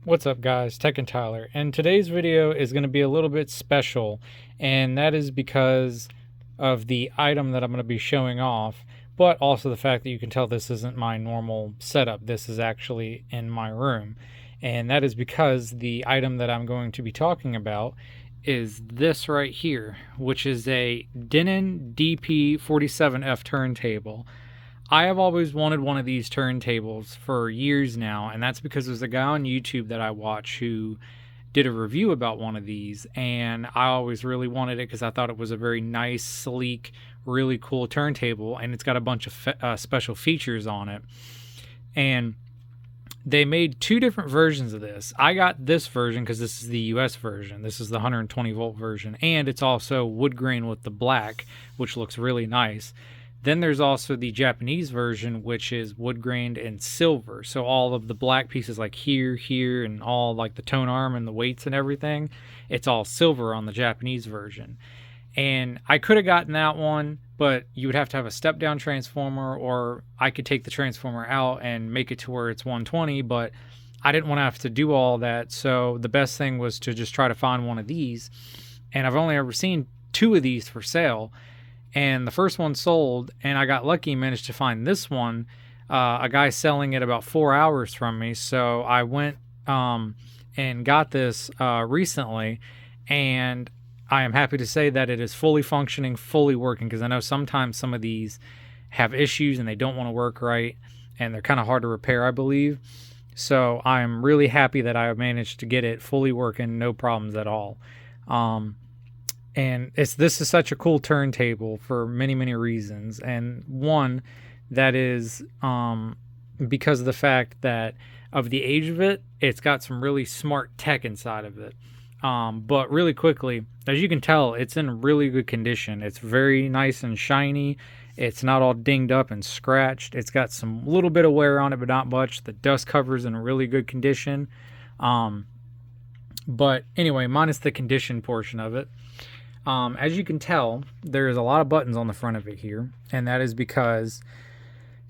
What's up guys, Tech and Tyler, and today's video is going to be a little bit special, and that is because of the item that I'm going to be showing off, but also the fact that you can tell this isn't my normal setup. This is actually in my room, and that is because the item that I'm going to be talking about is this right here, which is a Denon Dp-47F turntable. I have always wanted one of these turntables for years now, and that's because there's a guy on YouTube that I watch who did a review about one of these, and I always really wanted it because I thought it was a very nice, sleek, really cool turntable, and it's got a bunch of special features on it. And they made two different versions of this. I got this version because this is the US version. This is the 120 volt version, and it's also wood grain with the black, which looks really nice. Then there's also the Japanese version, which is wood grained and silver. So all of the black pieces like here, and all like the tone arm and the weights and everything, it's all silver on the Japanese version. And I could have gotten that one, but you would have to have a step down transformer, or I could take the transformer out and make it to where it's 120, but I didn't want to have to do all that. So the best thing was to just try to find one of these. And I've only ever seen two of these for sale. And the first one sold, and I got lucky and managed to find this one. A guy selling it about 4 hours from me. So I went and got this recently, and I am happy to say that it is fully functioning, fully working, because I know sometimes some of these have issues and they don't want to work right, and they're kind of hard to repair, I believe. So I'm really happy that I managed to get it fully working, no problems at all. And this is such a cool turntable for many reasons, and one that is because of the fact that of the age of it, it's got some really smart tech inside of it. But really quickly, as you can tell, it's in really good condition. It's very nice and shiny. It's not all dinged up and scratched. It's got some little bit of wear on it, but not much. The dust cover's in really good condition. But anyway, minus the condition portion of it. As you can tell, there's a lot of buttons on the front of it here, and that is because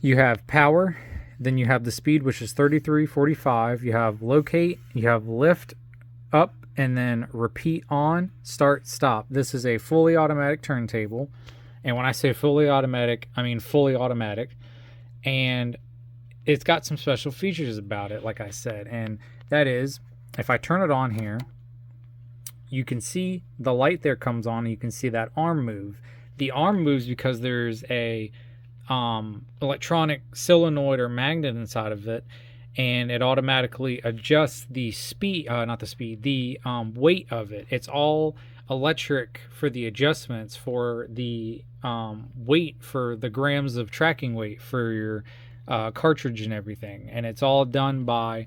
you have power, then you have the speed, which is 33, 45, you have locate, you have lift, up, and then repeat on, start, stop. This is a fully automatic turntable, and when I say fully automatic, I mean fully automatic, and it's got some special features about it, like I said, and that is, if I turn it on here, you can see the light there comes on, and you can see that arm move. The arm moves because there's a electronic solenoid or magnet inside of it, and it automatically adjusts the speed, the weight of it. It's all electric for the adjustments for the weight, for the grams of tracking weight for your cartridge and everything. And it's all done by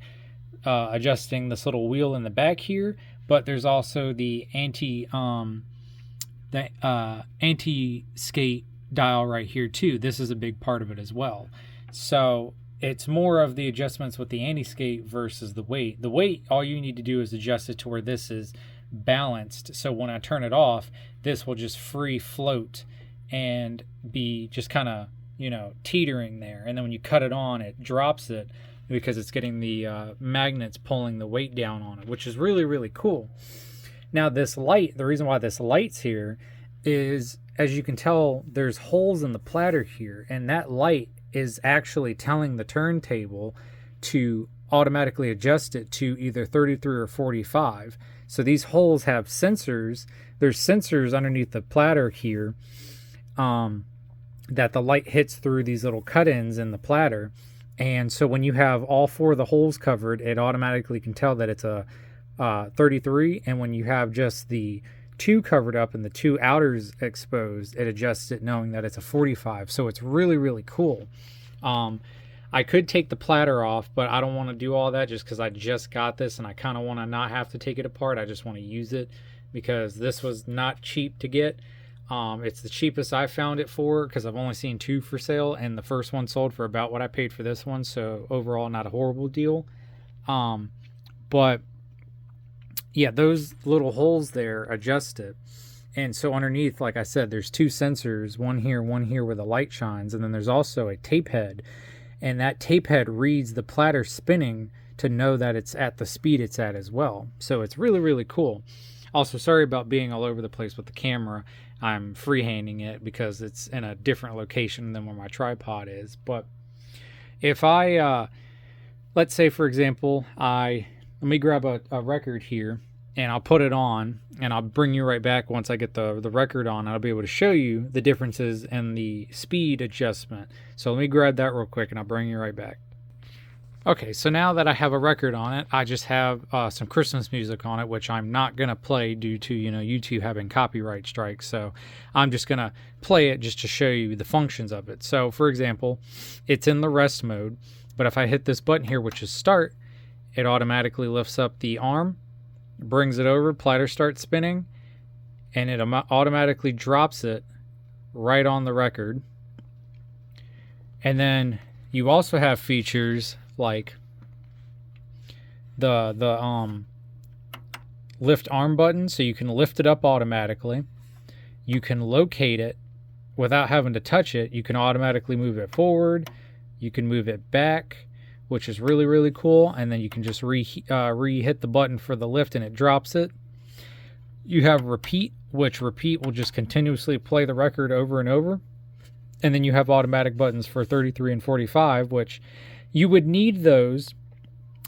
adjusting this little wheel in the back here. But there's also the anti-skate dial right here too. This is a big part of it as well. So it's more of the adjustments with the anti-skate versus the weight. The weight, all you need to do is adjust it to where this is balanced. So when I turn it off, this will just free float and be just kind of, teetering there. And then when you cut it on, it drops it, because it's getting the magnets pulling the weight down on it, which is really cool. Now this light, the reason why this light's here is, as you can tell, there's holes in the platter here, and that light is actually telling the turntable to automatically adjust it to either 33 or 45. So these holes have sensors. There's sensors underneath the platter here that the light hits through these little cut-ins in the platter. And so when you have all four of the holes covered, it automatically can tell that it's a 33. And when you have just the two covered up and the two outers exposed, it adjusts it knowing that it's a 45. So it's really cool. I could take the platter off, but I don't want to do all that just because I just got this and I kind of want to not have to take it apart. I just want to use it because this was not cheap to get. It's the cheapest I found it for, because I've only seen two for sale, and the first one sold for about what I paid for this one, so overall not a horrible deal. But yeah, those little holes there adjust it, and so underneath, like I said, there's two sensors, one here where the light shines, and then there's also a tape head, and that tape head reads the platter spinning to know that it's at the speed it's at as well. So it's really, really cool. Also, sorry about being all over the place with the camera. I'm freehanding it because it's in a different location than where my tripod is. But if I, let's say for example, let me grab a record here and I'll put it on, and I'll bring you right back once I get the record on. I'll be able to show you the differences in the speed adjustment. So let me grab that real quick and I'll bring you right back. Okay, so now that I have a record on it, I just have some Christmas music on it, which I'm not going to play due to, YouTube having copyright strikes. So I'm just going to play it just to show you the functions of it. So for example, it's in the rest mode, but if I hit this button here, which is start, it automatically lifts up the arm, brings it over, platter starts spinning, and it automatically drops it right on the record. And then you also have features like the lift arm button, so you can lift it up automatically. You can locate it without having to touch it. You can automatically move it forward. You can move it back, which is really, really cool. And then you can just re-hit the button for the lift and it drops it. You have repeat, which repeat will just continuously play the record over and over. And then you have automatic buttons for 33 and 45, which you would need those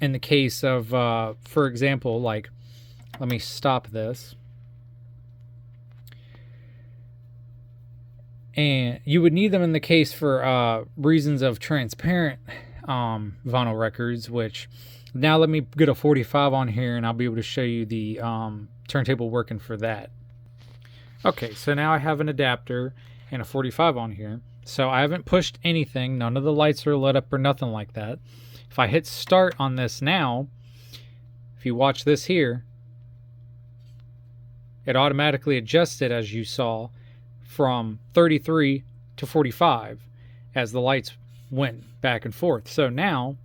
in the case of, for example, like, let me stop this. And you would need them in the case for reasons of transparent vinyl records, which now let me get a 45 on here and I'll be able to show you the turntable working for that. Okay, so now I have an adapter and a 45 on here. So I haven't pushed anything. None of the lights are lit up or nothing like that. If I hit start on this now, if you watch this here, it automatically adjusted, as you saw, from 33 to 45 as the lights went back and forth. So now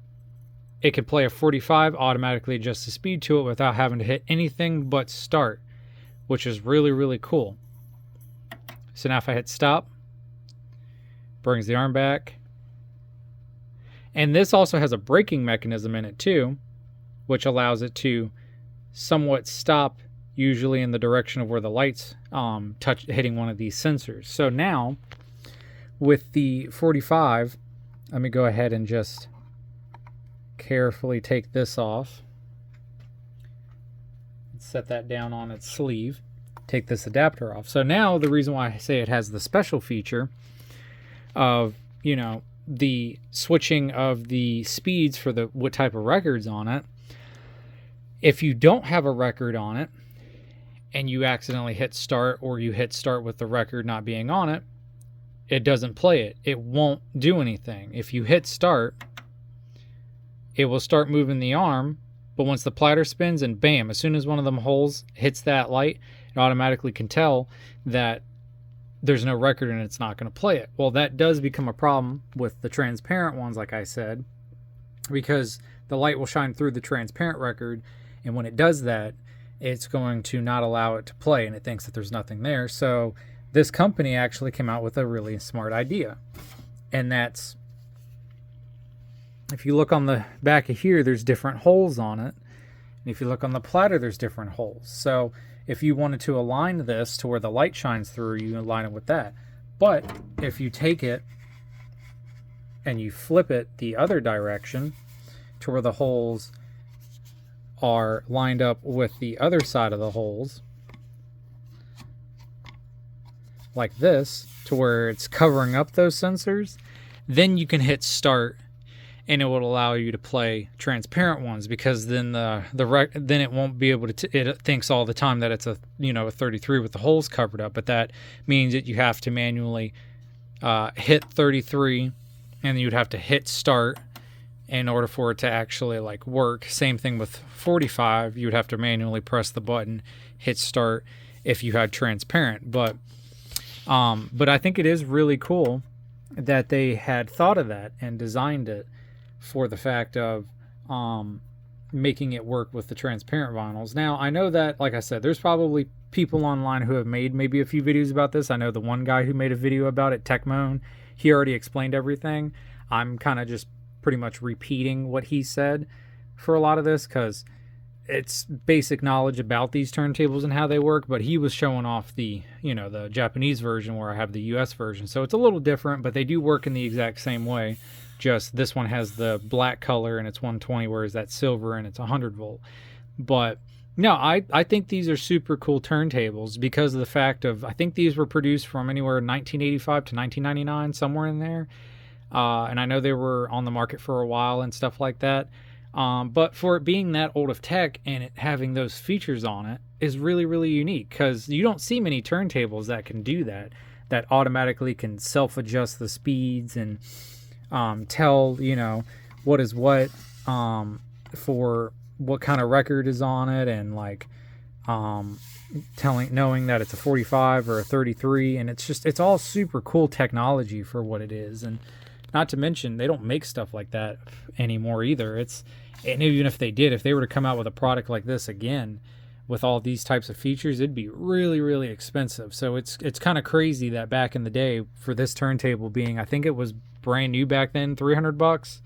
it can play a 45, automatically adjust the speed to it without having to hit anything but start, which is really, really cool. So now if I hit stop, brings the arm back. And this also has a braking mechanism in it too, which allows it to somewhat stop, usually in the direction of where the lights hitting one of these sensors. So now with the 45, let me go ahead and just carefully take this off. Set that down on its sleeve. Take this adapter off. So now the reason why I say it has the special feature of, the switching of the speeds for what type of records on it. If you don't have a record on it and you accidentally hit start, or you hit start with the record not being on it, it doesn't play it. It won't do anything. If you hit start, it will start moving the arm, but once the platter spins and bam, as soon as one of them holes hits that light, it automatically can tell that there's no record and it's not going to play it. Well, that does become a problem with the transparent ones, like I said, because the light will shine through the transparent record, and when it does that, it's going to not allow it to play, and it thinks that there's nothing there. So this company actually came out with a really smart idea, and that's, if you look on the back of here, there's different holes on it, and if you look on the platter, there's different holes. So if you wanted to align this to where the light shines through, you align it with that. But if you take it and you flip it the other direction to where the holes are lined up with the other side of the holes, like this, to where it's covering up those sensors, then you can hit start and it will allow you to play transparent ones, because then then it won't be able to it thinks all the time that it's a a 33 with the holes covered up, but that means that you have to manually hit 33, and then you'd have to hit start in order for it to actually work. Same thing with 45, you would have to manually press the button, hit start if you had transparent. But I think it is really cool that they had thought of that and designed it for the fact of making it work with the transparent vinyls. Now, I know that, like I said, there's probably people online who have made maybe a few videos about this. I know the one guy who made a video about it, Techmoan, he already explained everything. I'm kind of just pretty much repeating what he said for a lot of this because it's basic knowledge about these turntables and how they work, but he was showing off the, the Japanese version where I have the US version. So it's a little different, but they do work in the exact same way. Just this one has the black color and it's 120, whereas that's silver and it's 100 volt. But no, I think these are super cool turntables because of the fact of, I think these were produced from anywhere 1985 to 1999, somewhere in there. And I know they were on the market for a while and stuff like that. But for it being that old of tech and it having those features on it is really, really unique because you don't see many turntables that can do that automatically can self-adjust the speeds and tell, what is what for what kind of record is on it, and like knowing that it's a 45 or a 33, and it's all super cool technology for what it is. And not to mention, they don't make stuff like that anymore either. And even if they did, if they were to come out with a product like this again, with all these types of features, it'd be really, really expensive. So it's kind of crazy that back in the day, for this turntable being, I think it was brand new back then, $300.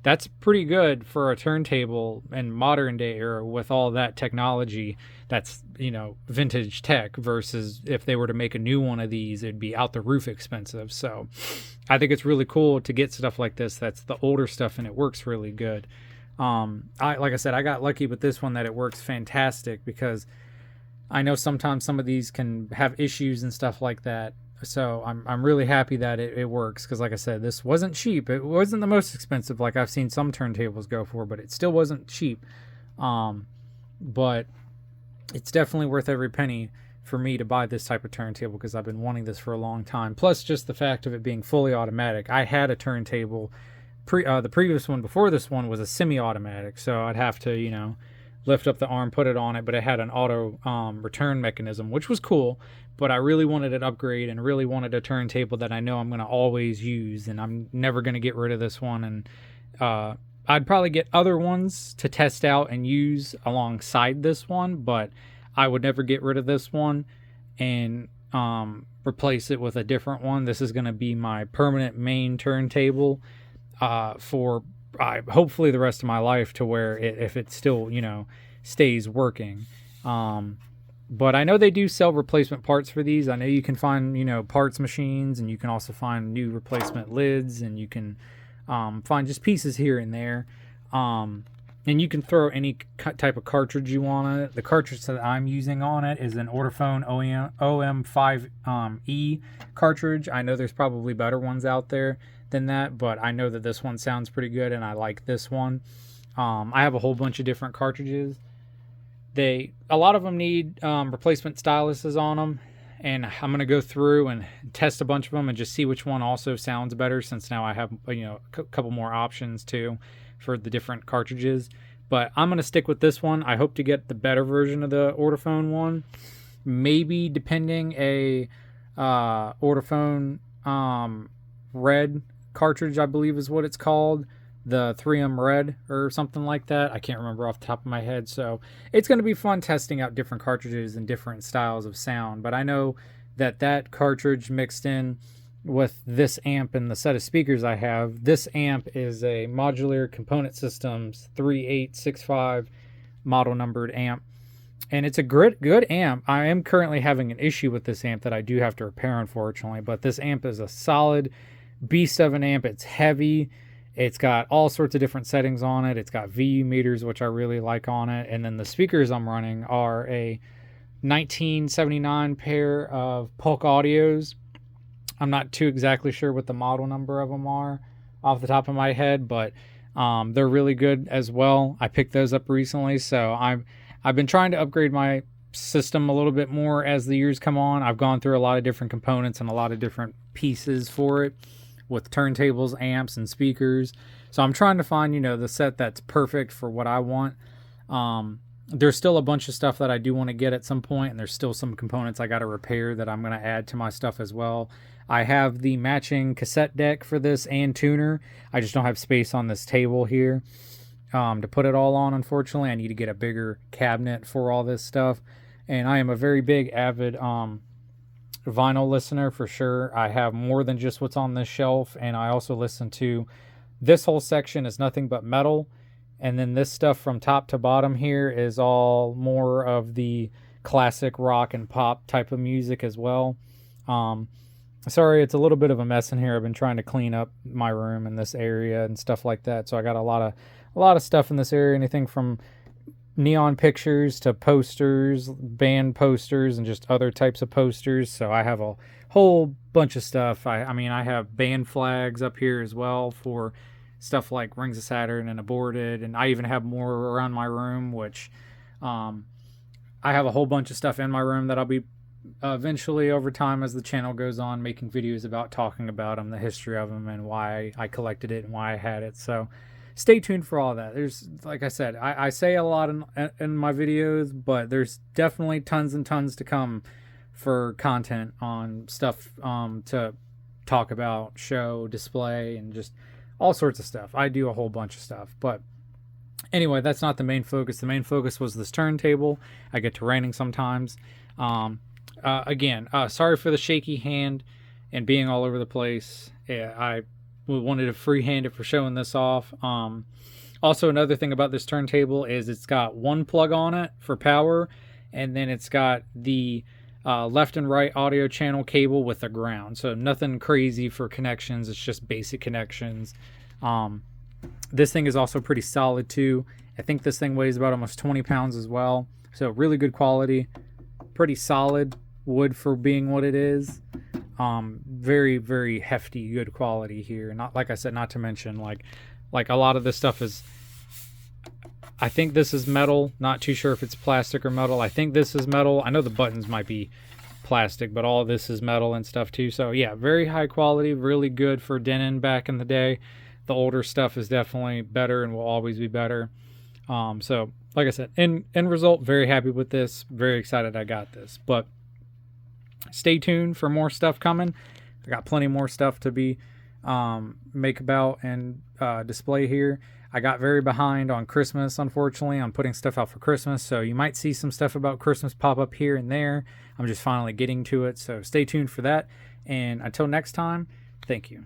That's pretty good for a turntable in modern day era with all that technology. That's, vintage tech, versus if they were to make a new one of these, it'd be out the roof expensive. So I think it's really cool to get stuff like this. That's the older stuff and it works really good. Like I said, I got lucky with this one that it works fantastic, because I know sometimes some of these can have issues and stuff like that. So I'm really happy that it works, because like I said, this wasn't cheap. It wasn't the most expensive like I've seen some turntables go for, but it still wasn't cheap. But it's definitely worth every penny for me to buy this type of turntable, because I've been wanting this for a long time. Plus just the fact of it being fully automatic. I had a turntable, the previous one before this one was a semi-automatic, so I'd have to, lift up the arm, put it on it, but it had an auto return mechanism, which was cool. But I really wanted an upgrade and really wanted a turntable that I know I'm going to always use, and I'm never going to get rid of this one. And I'd probably get other ones to test out and use alongside this one, but I would never get rid of this one and replace it with a different one. This is going to be my permanent main turntable for hopefully the rest of my life, to where if it still, stays working. But I know they do sell replacement parts for these. I know you can find, parts machines, and you can also find new replacement lids, and you can find just pieces here and there. And you can throw any type of cartridge you want on it. The cartridge that I'm using on it is an Ortofone OM5E cartridge. I know there's probably better ones out there than that, but I know that this one sounds pretty good, and I like this one. I have a whole bunch of different cartridges. A lot of them need replacement styluses on them, and I'm going to go through and test a bunch of them and just see which one also sounds better, since now I have a couple more options too for the different cartridges. But I'm going to stick with this one. I hope to get the better version of the Ortofone one, maybe depending a Ortofone red cartridge, I believe is what it's called, the 3M red or something like that. I can't remember off the top of my head. So it's going to be fun testing out different cartridges and different styles of sound. But I know that cartridge mixed in with this amp and the set of speakers I have, this amp is a Modular Component Systems 3865 model numbered amp, and it's a good amp. I am currently having an issue with this amp that I do have to repair, unfortunately, but this amp is a solid B7 amp. It's heavy. It's got all sorts of different settings on it. It's got VU meters, which I really like on it. And then the speakers I'm running are a 1979 pair of Polk Audios. I'm not too exactly sure what the model number of them are off the top of my head, but they're really good as well. I picked those up recently, so I've been trying to upgrade my system a little bit more as the years come on. I've gone through a lot of different components and a lot of different pieces for it, with turntables, amps, and speakers. So I'm trying to find, the set that's perfect for what I want. There's still a bunch of stuff that I do want to get at some point, and there's still some components I got to repair that I'm going to add to my stuff as well. I have the matching cassette deck for this and tuner. I just don't have space on this table here to put it all on, unfortunately. I need to get a bigger cabinet for all this stuff. And I am a very big, avid vinyl listener for sure. I have more than just what's on this shelf, and I also listen to, this whole section is nothing but metal, And then this stuff from top to bottom here is all more of the classic rock and pop type of music as well. Sorry, it's a little bit of a mess in here. I've been trying to clean up my room in this area and stuff like that. So I got a lot of stuff in this area, anything from neon pictures to posters, band posters, and just other types of posters. So I have a whole bunch of stuff. I mean, I have band flags up here as well for stuff like Rings of Saturn and Aborted, and I even have more around my room, which I have a whole bunch of stuff in my room that I'll be eventually, over time, as the channel goes on, making videos about talking about them, the history of them, and why I collected it and why I had it. So stay tuned for all that. There's, like I said, I say a lot in my videos, but there's definitely tons and tons to come for content on stuff to talk about, show, display, and just all sorts of stuff. I do a whole bunch of stuff, but anyway, that's not the main focus. The main focus was this turntable. I get to raining sometimes. Again, sorry for the shaky hand and being all over the place. Yeah, I wanted to freehand it for showing this off. Also, another thing about this turntable is it's got one plug on it for power, and then it's got the left and right audio channel cable with a ground. So nothing crazy for connections. It's just basic connections. This thing is also pretty solid too. I think this thing weighs about almost 20 pounds as well. So really good quality, pretty solid wood for being what it is. Very, very hefty, good quality here. Not, like I said, not to mention like a lot of this stuff is, I think this is metal. Not too sure if it's plastic or metal. I think this is metal. I know the buttons might be plastic, but all of this is metal and stuff too. So yeah, very high quality, really good for Denon back in the day. The older stuff is definitely better and will always be better. So like I said, end result, very happy with this. Very excited I got this. But stay tuned for more stuff coming. I got plenty more stuff to be make about and display here. I got very behind on Christmas, unfortunately. I'm putting stuff out for Christmas, so you might see some stuff about Christmas pop up here and there. I'm just finally getting to it, so stay tuned for that. And until next time, thank you.